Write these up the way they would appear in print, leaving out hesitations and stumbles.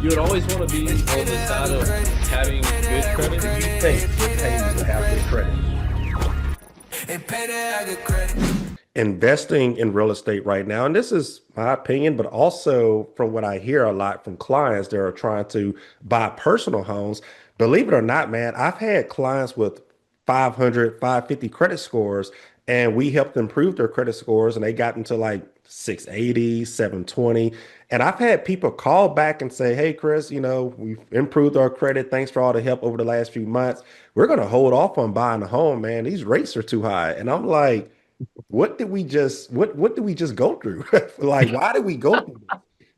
you would always want to be on the side of having good credit. Do you think it pays to have good credit? Investing in real estate right now, and this is my opinion, but also from what I hear a lot from clients that are trying to buy personal homes. Believe it or not, man, I've had clients with 500, 550 credit scores, and we helped improve their credit scores, and they got into like 680, 720. And I've had people call back and say, hey, Chris, we've improved our credit. Thanks for all the help over the last few months. We're going to hold off on buying a home, man. These rates are too high. And I'm like, what did we just go through? Like, why did we go through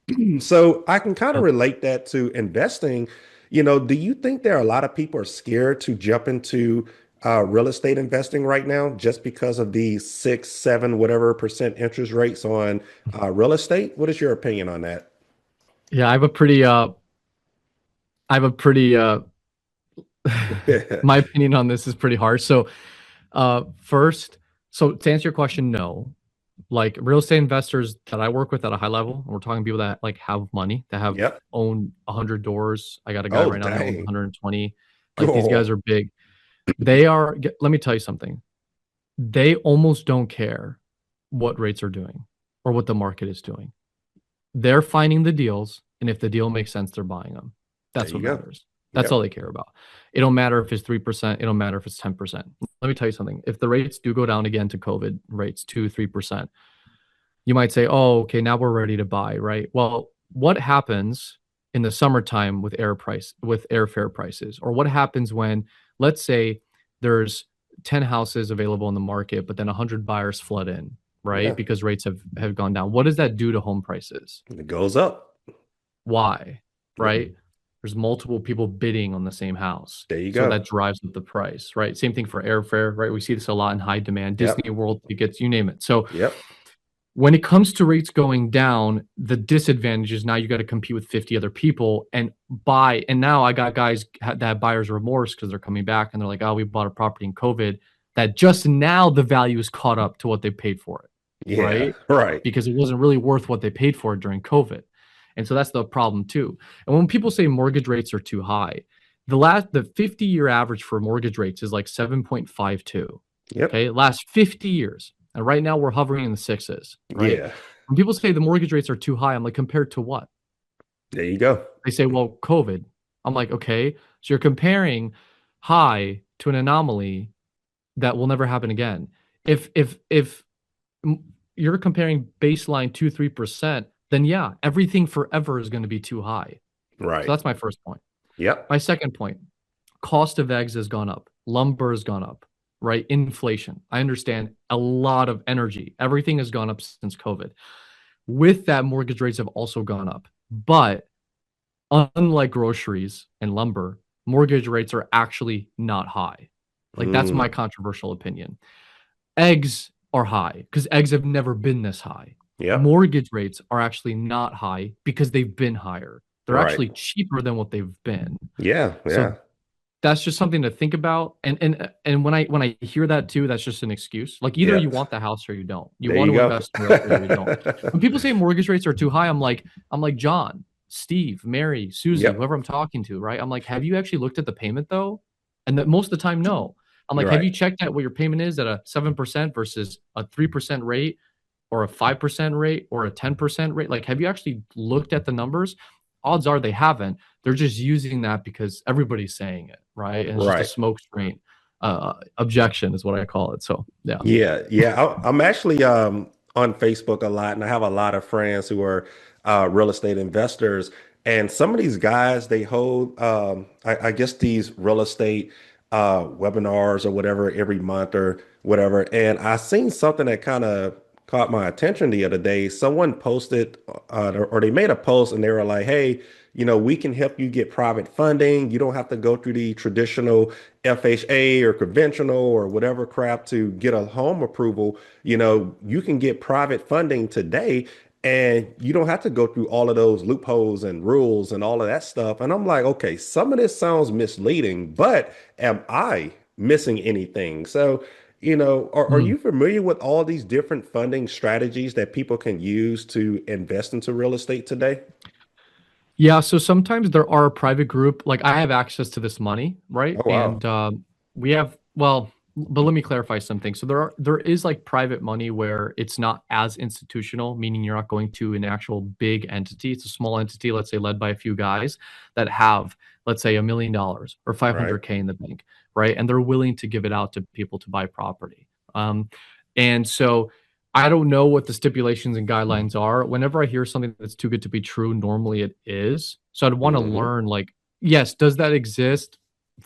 this? So I can kind of Yep. relate that to investing. Do you think there are a lot of people are scared to jump into real estate investing right now just because of the 6, 7, whatever percent interest rates on real estate? What is your opinion on that? Yeah, I have a pretty my opinion on this is pretty harsh. So first, so to answer your question, no. Like real estate investors that I work with at a high level, we're talking people that like have money, that have Yep. owned 100 doors. I got a guy Oh, right now that owns dang. 120. Like these guys Cool. are big. Let me tell you something. They almost don't care what rates are doing or what the market is doing. They're finding the deals, and if the deal makes sense, they're buying them. There That's you what go. matters. That's all Yep. they care about. It don't matter if it's 3%. It don't matter if it's 10%. Let me tell you something. If the rates do go down again to COVID rates, 2, 3%, you might say, oh, okay, now we're ready to buy, right? Well, what happens in the summertime with airfare prices? Or what happens when, let's say, there's 10 houses available in the market, but then 100 buyers flood in, right? Yeah. Because rates have gone down. What does that do to home prices? It goes up. Why? Yep. Right? There's multiple people bidding on the same house. There you So go. that drives up the price, right? Same thing for airfare, right? We see this a lot in high demand, Yep. Disney World tickets, you name it. So Yep. when it comes to rates going down, the disadvantage is now you got to compete with 50 other people and buy. And now I got guys that have buyer's remorse because they're coming back and they're like, oh, we bought a property in COVID that just now the value is caught up to what they paid for it, Yeah. right? Right. Because it wasn't really worth what they paid for it during COVID. And so that's the problem too. And when people say mortgage rates are too high, the 50-year average for mortgage rates is like 7.52. Yep. Okay, last 50 years. And right now we're hovering in the sixes, right? Yeah. When people say the mortgage rates are too high, I'm like, compared to what? There you go. They say, well, COVID. I'm like, okay, so you're comparing high to an anomaly that will never happen again. If you're comparing baseline 2, 3%, then yeah, everything forever is going to be too high. So Right. that's my first point. Yep. My second point, cost of eggs has gone up, lumber has gone up, right? Inflation. I understand a lot of energy. Everything has gone up since COVID. With that, mortgage rates have also gone up. But unlike groceries and lumber, mortgage rates are actually not high. Like that's my Mm. controversial opinion. Eggs are high because eggs have never been this high. Yep. Mortgage rates are actually not high because they've been higher. They're Right. actually cheaper than what they've been. Yeah. So Yeah. that's just something to think about. And when I hear that too, that's just an excuse. Like either you Yep. want the house or you don't. You There want you to go. invest in real estate or you don't. When people say mortgage rates are too high, I'm like John, Steve, Mary, Susie, Yep. whoever I'm talking to, right? I'm like, have you actually looked at the payment though? And that most of the time, no. I'm like, have Right. you checked out what your payment is at a 7% versus a 3% rate or a 5% rate or a 10% rate? Like, have you actually looked at the numbers? Odds are they haven't. They're just using that because everybody's saying it, right? And it's just a Right. smoke screen. Objection is what I call it. So yeah. Yeah. Yeah. I'm actually on Facebook a lot, and I have a lot of friends who are real estate investors. And some of these guys, they hold, I guess, these real estate webinars or whatever every month or whatever. And I seen something that kind of caught my attention the other day. Someone posted, or they made a post, and they were like, "Hey, we can help you get private funding. You don't have to go through the traditional FHA or conventional or whatever crap to get a home approval. You can get private funding today." And you don't have to go through all of those loopholes and rules and all of that stuff. And I'm like, okay, some of this sounds misleading, but am I missing anything? So, are Mm. you familiar with all these different funding strategies that people can use to invest into real estate today? Yeah, so sometimes there are a private group, like I have access to this money, right? Oh wow. And we have, well, but let me clarify something. So there is like private money where it's not as institutional, meaning you're not going to an actual big entity. It's a small entity, let's say led by a few guys that have, let's say, $1 million or Right. 500K in the bank, right? And they're willing to give it out to people to buy property. And so I don't know what the stipulations and guidelines are. Whenever I hear something that's too good to be true, normally it is. So I'd want to Hmm. learn, like, yes, does that exist?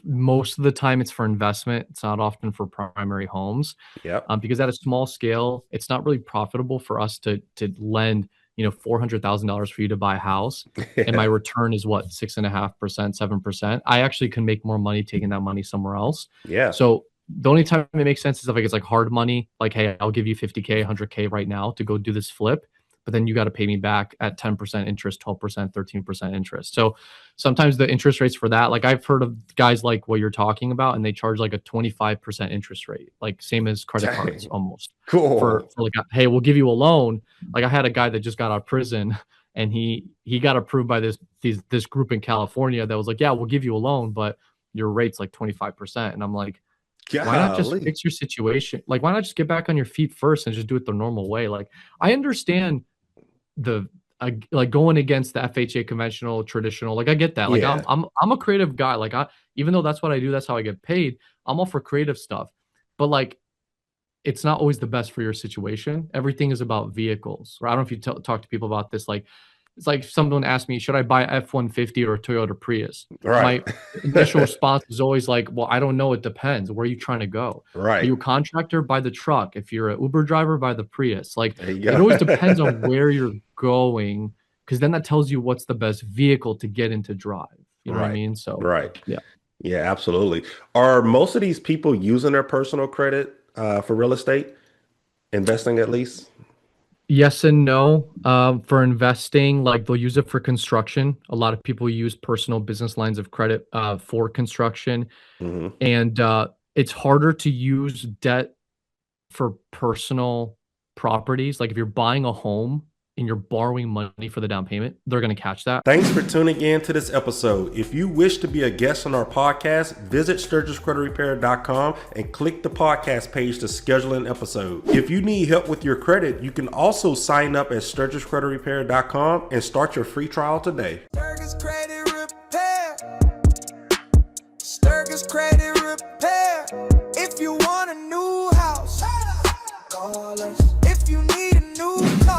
Most of the time, it's for investment. It's not often for primary homes, Yep. because at a small scale, it's not really profitable for us to lend, $400,000 for you to buy a house, and my Yeah. return is what, 6.5%, 7%. I actually can make more money taking that money somewhere else. Yeah. So the only time it makes sense is if like it's like hard money, like, hey, I'll give you 50K, 100K right now to go do this flip, but then you got to pay me back at 10% interest, 12%, 13% interest. So sometimes the interest rates for that, like I've heard of guys like what you're talking about, and they charge like a 25% interest rate, like same as credit cards Dang. almost. For, Cool. for like, hey, we'll give you a loan. Like I had a guy that just got out of prison, and he got approved by this group in California that was like, yeah, we'll give you a loan, but your rate's like 25%. And I'm like, why not just Golly. fix your situation? Like, why not just get back on your feet first and just do it the normal way? Like, I understand the like going against the FHA conventional traditional. Like, I get that. Like, Yeah. I'm a creative guy. Like, I even though that's what I do, that's how I get paid. I'm all for creative stuff, but like, it's not always the best for your situation. Everything is about vehicles. Right? I don't know if you talk to people about this. Like, it's like someone asked me, should I buy F-150 or a Toyota Prius? Right. My initial response is always like, well, I don't know. It depends. Where are you trying to go? Are Right. you a contractor? Buy the truck. If you're an Uber driver, buy the Prius. Like, There you it always go. depends on where you're going, because then that tells you what's the best vehicle to get into drive. You know what I Right. mean? So, Right. yeah. Yeah, absolutely. Are most of these people using their personal credit for real estate, investing at least? Yes and no. For investing, like they'll use it for construction. A lot of people use personal business lines of credit for construction, Hmm. and it's harder to use debt for personal properties. Like if you're buying a home and you're borrowing money for the down payment, they're going to catch that. Thanks for tuning in to this episode. If you wish to be a guest on our podcast, visit SturgisCreditRepair.com and click the podcast page to schedule an episode. If you need help with your credit, you can also sign up at SturgisCreditRepair.com and start your free trial today. Sturgis Credit Repair. Sturgis Credit Repair. If you want a new house, call us.